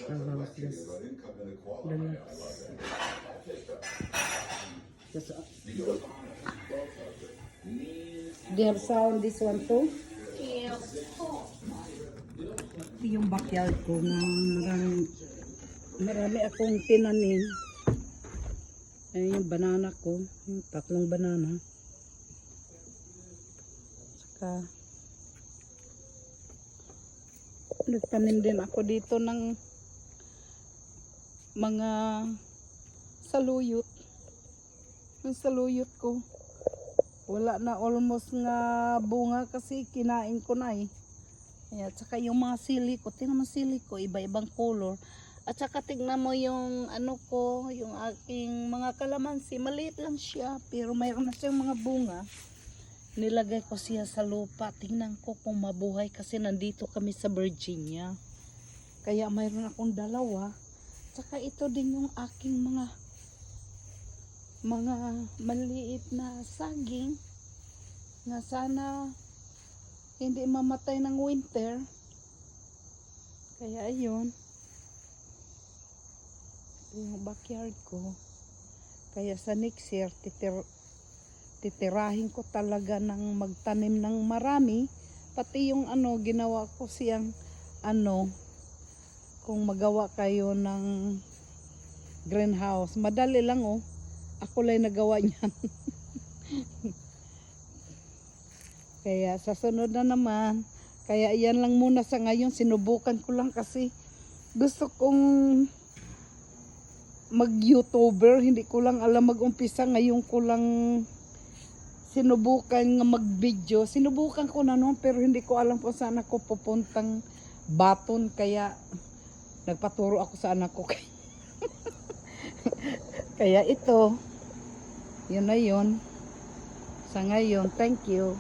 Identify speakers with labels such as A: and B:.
A: about this deluxe. Do you have sound this one too? Ito yung backyard ko na marami akong tinanim. Ayan yung banana ko, yung 3 banana. Saka nagtanim din ako dito ng mga saluyot. Yung saluyot ko wala na, almost nga bunga kasi kinain ko na eh. Ayan, saka yung mga sili ko, tingnan mo sili ko, iba-ibang color. At saka tingnan mo yung ano ko, yung aking mga kalamansi, maliit lang siya pero mayroon na siyang mga bunga. Nilagay ko siya sa lupa, tingnan ko kung mabuhay kasi nandito kami sa Virginia. Kaya mayroon akong 2. Saka ito din yung aking mga maliit na saging nga sana hindi mamatay ng winter. Kaya ayun, ito yung backyard ko. Kaya sa next year titirahin ko talaga ng magtanim ng marami. Pati yung ano, ginawa ko siyang ano, kung magawa kayo ng greenhouse, madali lang oh. Ako lang nagawa niyan. Kaya sa sunod na naman, kaya yan lang muna sa ngayon, sinubukan ko lang kasi gusto kong mag-YouTuber, hindi ko lang alam mag-umpisa, ngayon ko lang sinubukan nga mag-video. Sinubukan ko na noon pero hindi ko alam kung saan ako pupuntang button, kaya nagpaturo ako sa anak ko. Kaya ito, yun na yun. Sa ngayon, thank you.